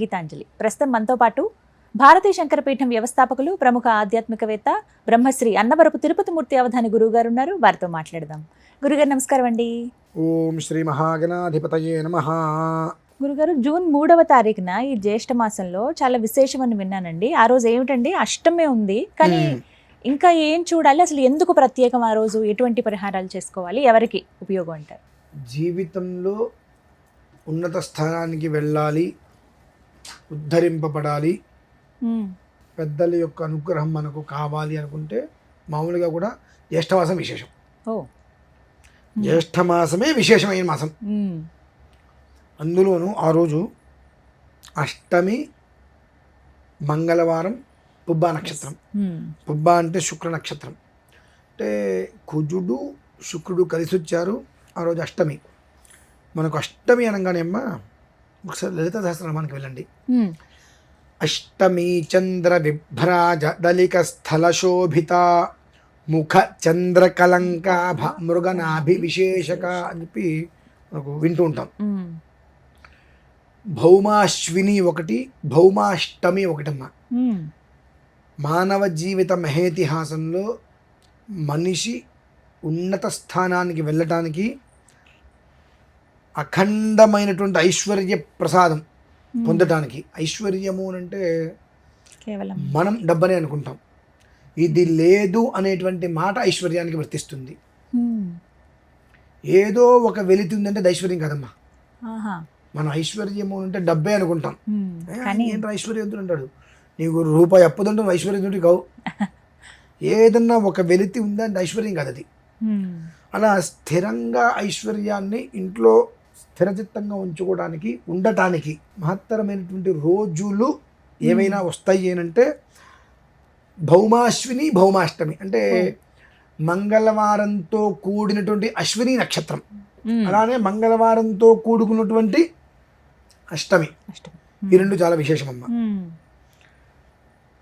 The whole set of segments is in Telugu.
గీతాంజలి ప్రస్తుతం మనతో పాటు భారతీయ శంకరపీఠం వ్యవస్థాపకులు ప్రముఖ ఆధ్యాత్మికవేత్త బ్రహ్మశ్రీ అన్నవరపు తిరుపతి మూర్తి అవధాని గురువు గారు ఉన్నారు. వారితో మాట్లాడదాం. గురుగారు నమస్కారం అండి. ఓం శ్రీ మహాగణాధిపతయే నమః. గురుగారు, జూన్ 3వ తారీఖున ఈ జ్యేష్ఠ మాసంలో చాలా విశేషమని విన్నానండి. ఆ రోజు ఏమిటండి? అష్టమి ఉంది, కానీ ఇంకా ఏం చూడాలి? అసలు ఎందుకు ప్రత్యేకం ఆ రోజు? ఎటువంటి పరిహారాలు చేసుకోవాలి? ఎవరికి ఉపయోగం అంటారు? జీవితంలో ఉన్నత స్థానానికి వెళ్ళాలి, ఉద్ధరింపబడాలి, పెద్దల యొక్క అనుగ్రహం మనకు కావాలి అనుకుంటే మామూలుగా కూడా జ్యేష్ఠమాసం విశేషం. జ్యేష్ఠమాసమే విశేషమైన మాసం. అందులోనూ ఆ రోజు అష్టమి, మంగళవారం, పుబ్బా నక్షత్రం. పుబ్బా అంటే శుక్ర నక్షత్రం. అంటే కుజుడు శుక్రుడు కలిసి వచ్చారు. ఆ రోజు అష్టమి. మనకు అష్టమి అనగానే అమ్మా ఒకసారి లలిత సహస్రనామానికి వెళ్ళండి. అష్టమి చంద్ర విభ్రాజ దళిక స్థల శోభిత ముఖ చంద్ర కలంకాభ మృగనాభి విశేషక అని చెప్పి మనకు వింటూ ఉంటాం. భౌమాశ్విని ఒకటి, భౌమాష్టమి ఒకటమ్మా. మానవ జీవిత మహేతిహాసంలో మనిషి ఉన్నత స్థానానికి వెళ్ళటానికి అఖండమైనటువంటి ఐశ్వర్య ప్రసాదం పొందటానికి, ఐశ్వర్యము అంటే కేవలం మనం డబ్బనే అనుకుంటాం. ఇది లేదు అనేటువంటి మాట ఐశ్వర్యానికి వర్తిస్తుంది. ఏదో ఒక వెలితుందంటే అది ఐశ్వర్యం కాదమ్మా. మనం ఐశ్వర్యము అంటే డబ్బే అనుకుంటాం. ఏంటో ఐశ్వర్యవంతుడు అంటాడు, నీకు రూపాయి అప్పుదంటే నువ్వు ఐశ్వర్యవంతుడి కావు. ఏదన్నా ఒక వెలితి ఉందంటే ఐశ్వర్యం కాదు అది. అలా స్థిరంగా ఐశ్వర్యాన్ని ఇంట్లో స్థిరచిత్తంగా ఉంచుకోవడానికి, ఉండటానికి మహత్తరమైనటువంటి రోజులు ఏమైనా వస్తాయి ఏనంటే భౌమాశ్విని, భౌమాష్టమి అంటే మంగళవారంతో కూడినటువంటి అశ్విని నక్షత్రం, అలానే మంగళవారంతో కూడుకున్నటువంటి అష్టమి. ఈ రెండు చాలా విశేషమమ్మ.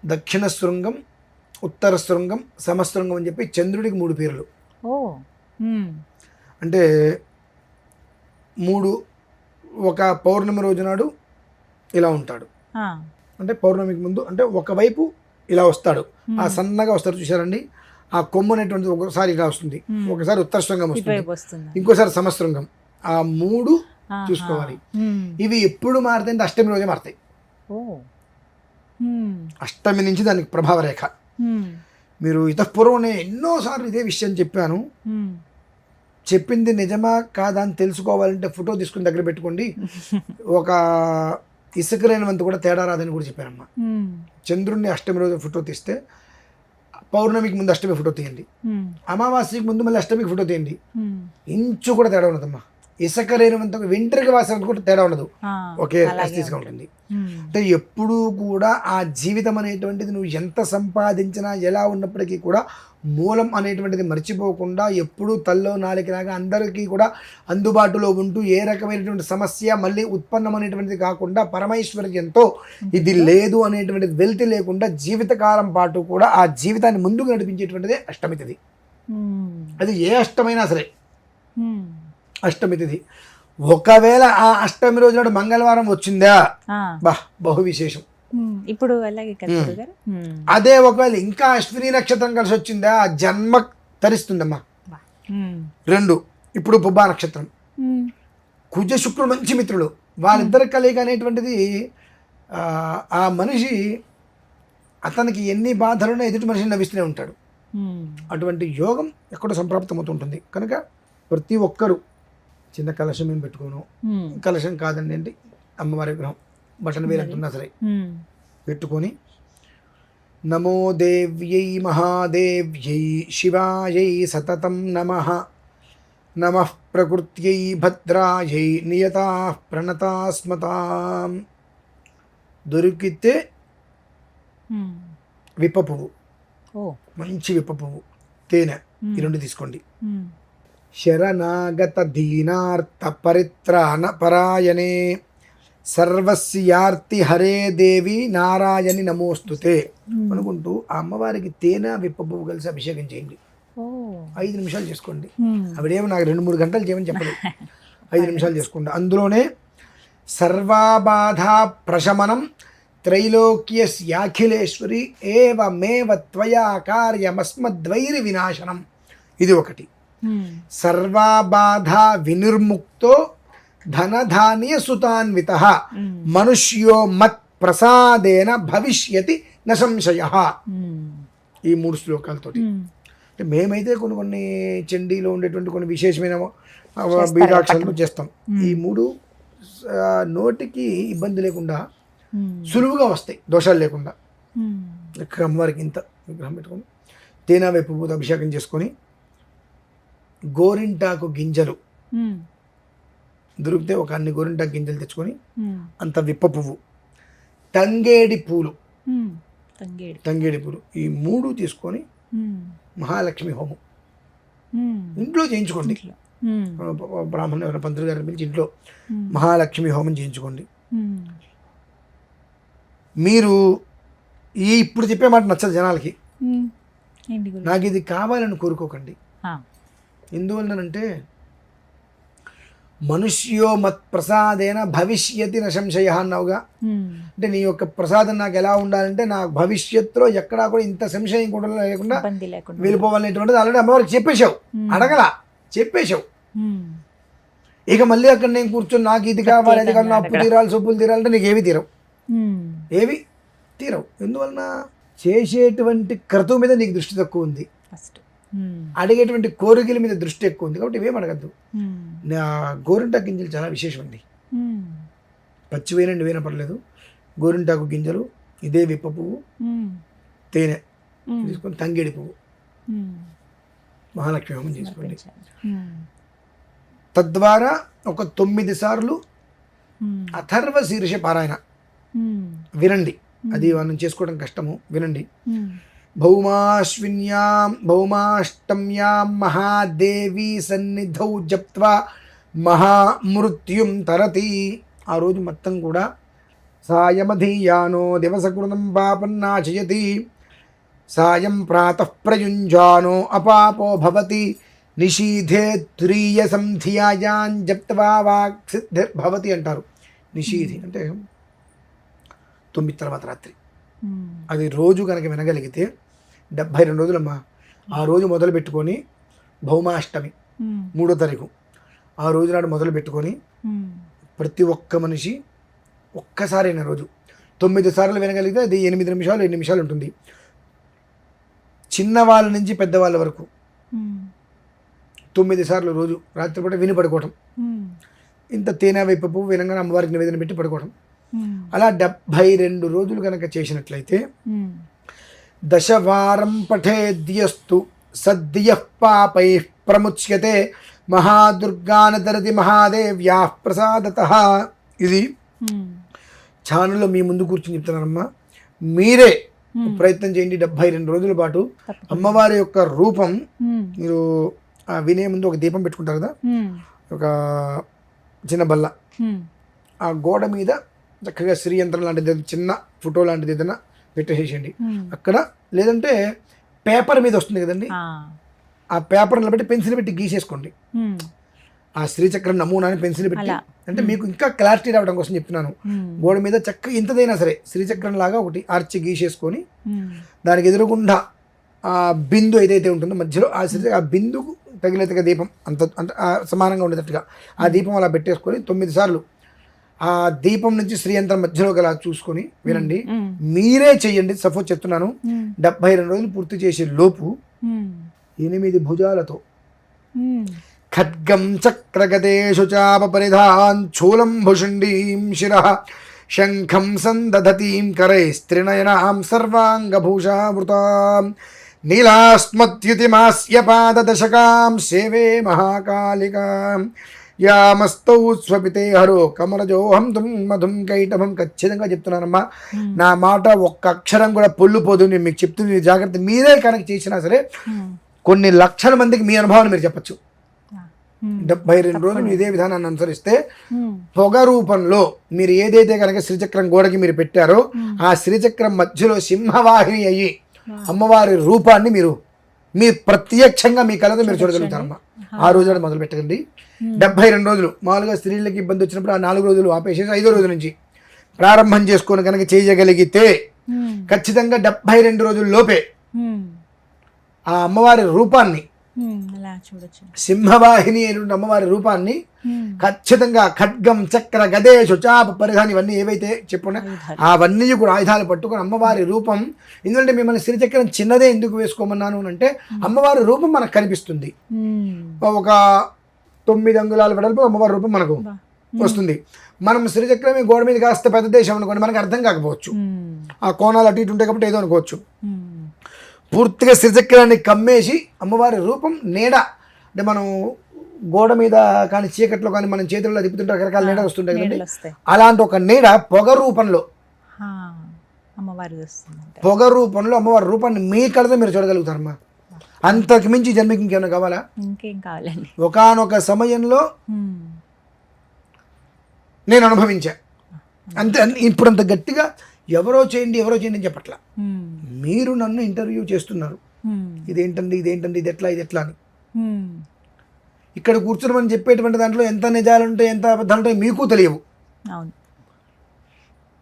దక్షిణ శృంగం, ఉత్తర శృంగం, సమశృంగం అని చెప్పి చంద్రుడికి 3 పేర్లు. అంటే 3 ఒక పౌర్ణమి రోజు నాడు ఇలా ఉంటాడు. అంటే పౌర్ణమికి ముందు అంటే ఒకవైపు ఇలా వస్తాడు, ఆ సన్నగా వస్తాడు చూసారండి. ఆ కొమ్ము అనేటువంటిది ఒకసారి ఇలా వస్తుంది, ఒకసారి ఉత్తర శృంగం వస్తుంది, ఇంకోసారి సమశృంగం. ఆ 3 చూసుకోవాలి. ఇవి ఎప్పుడు మారుతాయంటే అష్టమి రోజే మారుతాయి. అష్టమి నుంచి దానికి ప్రభావ రేఖ. మీరు ఇతపూర్వనే ఎన్నోసార్లు ఇదే విషయం చెప్పాను. చెప్పింది నిజమా కాదా అని తెలుసుకోవాలంటే ఫోటో తీసుకుని దగ్గర పెట్టుకోండి. ఒక ఇసుక లేనివంత కూడా తేడా రాదని కూడా చెప్పానమ్మా. చంద్రుడిని అష్టమి రోజు ఫోటో తీస్తే పౌర్ణమికి ముందు అష్టమి ఫోటో తీయండి, అమావాస్యకి ముందు మళ్ళీ అష్టమికి ఫోటో తీయండి. ఇంచు కూడా తేడా ఉండదమ్మా. ఇసుక లేనివంత వెంట్రుక వాసన కూడా తేడా ఉండదు, ఒకే యాస్టీస్గా ఉంటుంది. అంటే ఎప్పుడూ కూడా ఆ జీవితం అనేటువంటిది నువ్వు ఎంత సంపాదించినా ఎలా ఉన్నప్పటికీ కూడా మూలం అనేటువంటిది మర్చిపోకుండా ఎప్పుడూ తల్లో నాలుకలాగా అందరికీ కూడా అందుబాటులో ఉంటూ ఏ రకమైనటువంటి సమస్య మళ్ళీ ఉత్పన్నం అనేటువంటిది కాకుండా పరమైశ్వర్యంతో ఇది లేదు అనేటువంటిది వెలితి లేకుండా జీవితకాలం పాటు కూడా ఆ జీవితాన్ని ముందుకు నడిపించేటువంటిదే అష్టమి తిథి. అది ఏ అష్టమైనా సరే అష్టమి తిథి. ఒకవేళ ఆ అష్టమి రోజు నాడు మంగళవారం వచ్చిందా బహు విశేషం. ఇప్పుడు అదే ఒకవేళ ఇంకా అశ్విని నక్షత్రం కలిసి వచ్చిందా ఆ జన్మ తరిస్తుందమ్మా. 2 ఇప్పుడు పుబ్బా నక్షత్రం, కుజ శుక్రుడు మంచి మిత్రులు, వాళ్ళిద్దరి కలయిక అనేటువంటిది ఆ మనిషి అతనికి ఎన్ని బాధలున్నా ఎదుటి మనిషిని నవ్విస్తూనే ఉంటాడు. అటువంటి యోగం ఎక్కడో సంప్రాప్తమవుతుంటుంది. కనుక ప్రతి ఒక్కరూ చిన్న కలశం ఏం పెట్టుకోను, కలశం కాదండి ఏంటి అమ్మవారి విగ్రహం బటన్ వేలు అంటున్నా సరే పెట్టుకొని నమో దేవ్యై మహాదేవ్యై శివాయై సతతం నమః, నమః ప్రకృత్యై భద్రాయై నియతా ప్రణతాస్మతాం. దొరికితే విప్ప పువ్వు, మంచి విప్ప పువ్వు, తేనె, ఈ 2 తీసుకోండి. శరణాగత దీనార్త పరిత్రాణ పరాయణే సర్వస్యార్తి హరే దేవి నారాయణి నమోస్తుతే అనుకుంటూ ఆ అమ్మవారికి తేనె విప్ప పువ్వు కలిసి అభిషేకం చేయండి. 5 నిమిషాలు చేసుకోండి. ఆవిడేమో నాకు 2-3 గంటలు చేయమని చెప్పలేదు, 5 నిమిషాలు చేసుకోండి. అందులోనే సర్వాబాధా ప్రశమనం త్రైలోక్యస్యాఖిలేశ్వరి ఏవమేవ త్వయా కార్యమస్మద్వైరి వినాశనం. ఇది ఒకటి. సర్వాబాధా వినిర్ముక్తో ధనధాన్య సుతాన్విత మనుష్యో మత్ ప్రసాదేన భవిష్యతి న సంశయః. ఈ 3 శ్లోకాలతోటి అంటే మేమైతే కొన్ని చండీలో ఉండేటువంటి కొన్ని విశేషమైన బీజాక్షరాలు చేస్తాం. ఈ 3 నోటికి ఇబ్బంది లేకుండా సులువుగా వస్తాయి, దోషాలు లేకుండా. అమ్మవారికి ఇంత విగ్రహం పెట్టుకొని తేనె వేప పూత అభిషేకం చేసుకొని గోరింటాకు గింజలు దొరికితే ఒక అన్ని గోరింటాకు గింజలు తెచ్చుకొని అంత విప్ప పువ్వు, తంగేడి పూలు ఈ 3 తీసుకొని మహాలక్ష్మి హోమం ఇంట్లో చేయించుకోండి. బ్రాహ్మణ పంతులు గారిని పిలిచి ఇంట్లో మహాలక్ష్మి హోమం చేయించుకోండి. మీరు ఇప్పుడు చెప్పే మాట నచ్చదు జనాలకి. నాకు ఇది కావాలని కోరుకోకండి. ఎందువల్లనంటే మనుష్యో మత్ ప్రసాదేన భవిష్యతి న సంశయ అన్నావుగా. అంటే నీ యొక్క ప్రసాదం నాకు ఎలా ఉండాలంటే నా భవిష్యత్తులో ఎక్కడా కూడా ఇంత సంశయం కూడా లేకుండా వెళ్ళిపోవాలనేటువంటిది ఆల్రెడీ అమ్మవారికి చెప్పేశావు. అడగలా, చెప్పేశావు. ఇక మళ్ళీ అక్కడ నేను కూర్చొని నాకు ఇది కావాలి అది కావాలి, అప్పు తీరాలి సొప్పులు తీరాలంటే నీకు ఏవి తీరవు. ఎందువలన చేసేటువంటి క్రతువు మీద నీకు దృష్టి తక్కువ ఉంది, అడిగేటువంటి కోరికల మీద దృష్టి ఎక్కువ ఉంది. కాబట్టి ఇవేం అడగద్దు. నా గోరింటాకు గింజలు చాలా విశేషం అండి. పచ్చివేనండి వేన పర్లేదు. గోరింటాకు గింజలు, ఇదే విప్ప పువ్వు, తేనె తీసుకొని తంగేడి పువ్వు మహాలక్ష్మి హోమం చేసుకోండి. తద్వారా ఒక 9 సార్లు అథర్వ శీర్ష పారాయణ వినండి. అది మనం చేసుకోవడం కష్టము, వినండి. భౌమాష్టమ్యాం మహాదేవి సన్నిధౌ జప్త్వా మహామృత్యుం తరతి. ఆ రోజు మొత్తం కూడా సాయమధీయానో దివసకృతం పాపన్నాశయతి, సాయం ప్రాతః ప్రయుంజానో అపాపో భవతి, నిషీధే తురీయ సంధ్యాయాం జప్త్వా వాక్సిద్ధిర్భవతి అంటారు. నిషీధి అంటే 9 తర్వాత రాత్రి. అది రోజు కనుక వినగలిగితే 72 రోజులమ్మా. ఆ రోజు మొదలు పెట్టుకొని భౌమాష్టమి 3వ తారీఖు ఆ రోజు నాడు మొదలు పెట్టుకొని ప్రతి ఒక్క మనిషి ఒక్కసారైన రోజు 9 సార్లు వినగలిగితే అది 8 నిమిషాలు 8 నిమిషాలు ఉంటుంది. చిన్నవాళ్ళ నుంచి పెద్దవాళ్ళ వరకు 9 సార్లు రోజు రాత్రిపూట విని పడుకోవటం. ఇంత తేనె వేప పువ్వు వినంగానే అమ్మవారికి నివేదన పెట్టి పడుకోవడం. అలా 72 రోజులు కనుక చేసినట్లయితే దశవారం పఠేద్యస్తు సద్య పాపై ప్రముచ్యతే మహాదుర్గానతరతి మహాదేవ్యా ప్రసాదతః. ఇది ఛానల్లో మీ ముందు కూర్చొని చెప్తున్నానమ్మా. మీరే ప్రయత్నం చేయండి. 72 రోజుల పాటు అమ్మవారి యొక్క రూపం మీరు వినే ముందు ఒక దీపం పెట్టుకుంటారు కదా, ఒక చిన్న బల్ల, ఆ గోడ మీద చక్కగా శ్రీయంత్రం లాంటిది చిన్న ఫోటో లాంటిది ఏదైనా పెట్టేసేయండి అక్కడ. లేదంటే పేపర్ మీద వస్తుంది కదండి, ఆ పేపర్ నిలబెట్టి పెన్సిల్ పెట్టి గీసేసుకోండి. ఆ శ్రీచక్రం నమూనాని పెన్సిల్ పెట్టి, అంటే మీకు ఇంకా క్లారిటీ రావడం కోసం చెప్తున్నాను. గోడ మీద చక్కగా ఇంతదైనా సరే శ్రీచక్రం లాగా ఒకటి ఆర్చి గీసేసుకొని దానికి ఎదురుగుండా ఆ బిందు ఏదైతే ఉంటుందో మధ్యలో ఆ బిందుకు తగిలేతగా దీపం అంత సమానంగా ఉండేటట్టుగా ఆ దీపం అలా పెట్టేసుకొని 9 సార్లు ఆ దీపం నుంచి శ్రీయంత్రం మధ్యలో గల చూసుకొని వినండి. మీరే చెయ్యండి. సపోజ్ చెప్తున్నాను, 72 రోజులు పూర్తి చేసే లోపు 8 భుజాలతో ఖడ్గం చక్రగతేషు చాప పరిధాన్ చూలం భుషుండీం శిరః శంఖం సందధతీం కరైస్త్రినయనాం సర్వాంగభూషావృతాం నీలాస్మత్యుతిమాస్య పాదదశకాం సేవే మహాకాళికాం యామస్తౌ స్వపితే హరో కమరజోహం తుం మధుం కైటభం. ఖచ్చితంగా చెప్తున్నానమ్మా, నా మాట ఒక్క అక్షరం కూడా పొల్లుపోదు. నేను మీకు చెప్తుంది జాగ్రత్త. మీరే కనుక చేసినా సరే కొన్ని లక్షల మందికి మీ అనుభవాన్ని మీరు చెప్పచ్చు. 72 రోజులు ఇదే విధానాన్ని అనుసరిస్తే పొగ రూపంలో మీరు ఏదైతే కనుక శ్రీచక్రం గోడకి మీరు పెట్టారో ఆ శ్రీచక్రం మధ్యలో సింహవాహిని అయ్యి అమ్మవారి రూపాన్ని మీరు మీరు ప్రత్యక్షంగా మీ కళతో మీరు చూడగలుగుతారమ్మా. ఆ రోజు నాడు మొదలు పెట్టకండి. 72 రోజులు మామూలుగా స్త్రీలకి ఇబ్బంది వచ్చినప్పుడు ఆ 4 రోజులు ఆపేసేసి 5వ రోజు నుంచి ప్రారంభం చేసుకొని కనుక చేయగలిగితే ఖచ్చితంగా 72 రోజుల లోపే ఆ అమ్మవారి రూపాన్ని, అలా చూడొచ్చు. సింహవాహిని అయినటువంటి అమ్మవారి రూపాన్ని ఖచ్చితంగా ఖడ్గం, చక్ర, గదేశు, చాప, పరిధాని ఇవన్నీ ఏవైతే చెప్పున్నా అవన్నీ కూడా ఆయుధాలు పట్టుకొని అమ్మవారి రూపం. ఎందుకంటే మిమ్మల్ని శ్రీచక్రం చిన్నదే ఎందుకు వేసుకోమన్నాను అంటే అమ్మవారి రూపం మనకు కనిపిస్తుంది. ఒక 9 అంగుళాల వెడల్పు అమ్మవారి రూపం మనకు వస్తుంది. మనం శ్రీచక్రం గోడ మీద కాస్త పెద్ద దేశం అనుకోండి, మనకు అర్థం కాకపోవచ్చు. ఆ కోణాలు అటు ఇటు ఉంటాయి కాబట్టి ఏదో అనుకోవచ్చు. పూర్తిగా శ్రీచక్రాన్ని కమ్మేసి అమ్మవారి రూపం నీడ, అంటే మనం గోడ మీద కానీ చీకట్లో కానీ మనం చేతుల్లో తిప్పుతుంటే రకరకాల నీడ వస్తుంటాయి కదండి, అలాంటి ఒక నీడ పొగ రూపంలో పొగ రూపంలో అమ్మవారి రూపాన్ని మీ కళతో మీరు చూడగలుగుతారమ్మా. అంతకు మించి జన్మకి ఇంకేమైనా కావాలా? ఇంకేం కావాలండి. ఒకానొక సమయంలో నేను అనుభవించా అంతే. ఇప్పుడు అంత గట్టిగా ఎవరో చేయండి అని చెప్పట్లా. మీరు నన్ను ఇంటర్వ్యూ చేస్తున్నారు, ఇదేంటండి ఇది ఎట్లా అని. ఇక్కడ కూర్చుని మనం చెప్పేటువంటి దాంట్లో ఎంత నిజాలు ఉంటాయి, ఎంత అబద్ధాలు ఉంటాయి మీకు తెలియవు.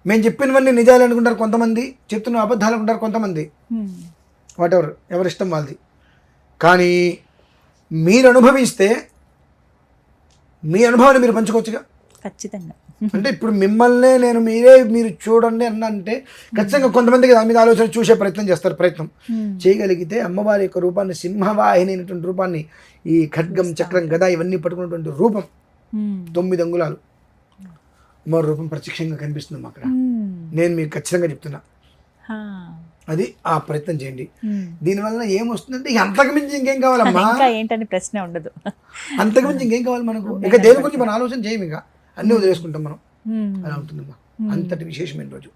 మేము చెప్పినవన్నీ నిజాలు అనుకుంటారు కొంతమంది, చెప్తున్న అబద్ధాలు అనుకుంటారు కొంతమంది. ఎవరి ఇష్టం వాళ్ళది. కానీ మీరు అనుభవిస్తే మీ అనుభవాన్ని మీరు పంచుకోవచ్చుగా. ఖచ్చితంగా. అంటే ఇప్పుడు మిమ్మల్నే నేను మీరు చూడండి అంటే ఖచ్చితంగా కొంతమందికి దాని మీద ఆలోచన చూసే ప్రయత్నం చేస్తారు. ప్రయత్నం చేయగలిగితే అమ్మవారి యొక్క రూపాన్ని, సింహవాహిని అయినటువంటి రూపాన్ని, ఈ ఖడ్గం, చక్రం, గద ఇవన్నీ పట్టుకున్నటువంటి రూపం 9 అంగుళాలు అమ్మవారి రూపం ప్రత్యక్షంగా కనిపిస్తుంది అక్కడ. నేను మీకు ఖచ్చితంగా చెప్తున్నా, అది ఆ ప్రయత్నం చేయండి. దీనివల్ల ఏమొస్తుందంటే అంతకు మించి ఇంకేం కావాలమ్మా, ఏంటని ప్రశ్న ఉండదు. అంతకు మించి ఇంకేం కావాలి మనకు? ఇక దేని గురించి మనం ఆలోచన చేయం, ఇక అన్ని వదిలేసుకుంటాం మనం. అలా ఉంటుందమ్మా. అంతటి విశేషమైన రోజు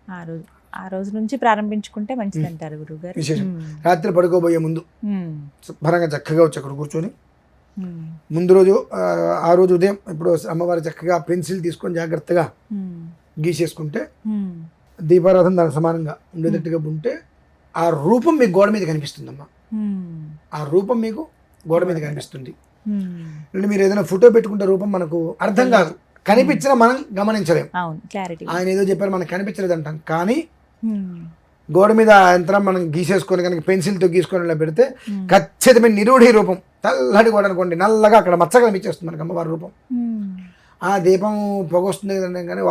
ఆ రోజు నుంచి ప్రారంభించుకుంటే మంచిది అంటారు గురువుగారు. విశేషం. రాత్రి పడుకోబోయే ముందు శుభ్రంగా చక్కగా వచ్చి అక్కడ కూర్చొని ముందు రోజు ఆ రోజు ఉదయం ఇప్పుడు అమ్మవారి చక్కగా పెన్సిల్ తీసుకొని జాగ్రత్తగా గీసేసుకుంటే దీపారాధన దానికి సమానంగా ఉండేటట్టుగా ఉంటే ఆ రూపం మీకు గోడ మీద కనిపిస్తుందమ్మా. ఆ రూపం మీకు గోడ మీద కనిపిస్తుంది. అంటే మీరు ఏదైనా ఫోటో పెట్టుకుంటే రూపం మనకు అర్థం కాదు, కనిపించినా మనం గమనించలేం. ఆయన ఏదో చెప్పారు మనకు కనిపించలేదు అంటాం, కానీ గోడ మీద యంత్రం మనం గీసేసుకొని కనుక పెన్సిల్తో గీసుకొని ఇలా పెడితే ఖచ్చితమైన నిరూఢి రూపం, తెల్లటి గోడ అనుకోండి, నల్లగా అక్కడ మచ్చగా కనిపించేస్తుంది మనకి అమ్మవారి రూపం. ఆ దీపం పొగ వస్తుంది కదండి, కానీ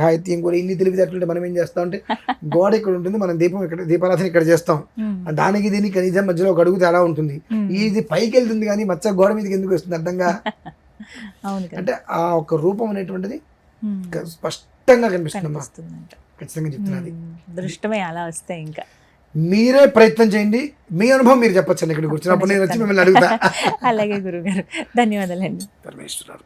గాయత్యం కూడా ఇన్ని తెలివితేటలుంటే మనం ఏం చేస్తాం అంటే గోడ ఇక్కడ ఉంటుంది, మనం దీపం ఇక్కడ దీపారాధన ఇక్కడ చేస్తాం, దానికి దీనికి కనీసం మధ్యలో ఒక అడుగు తేడా ఉంటుంది. ఇది పైకి వెళ్తుంది కానీ మచ్చ గోడ మీదకి ఎందుకు వస్తుంది అర్థంగా. అంటే ఆ ఒక రూపం అనేటువంటిది స్పష్టంగా కనిపిస్తుందమ్మా. ఖచ్చితంగా చెప్తున్నది. దృష్టమే అలా వస్తాయి. ఇంకా మీరే ప్రయత్నం చేయండి, మీ అనుభవం మీరు చెప్పచ్చండి. ఇక్కడ కూర్చున్నప్పుడు నేను వచ్చి మిమ్మల్ని అడుగుతా. అలాగే గురుగారు, ధన్యవాదాలండి. పరమేశ్వర.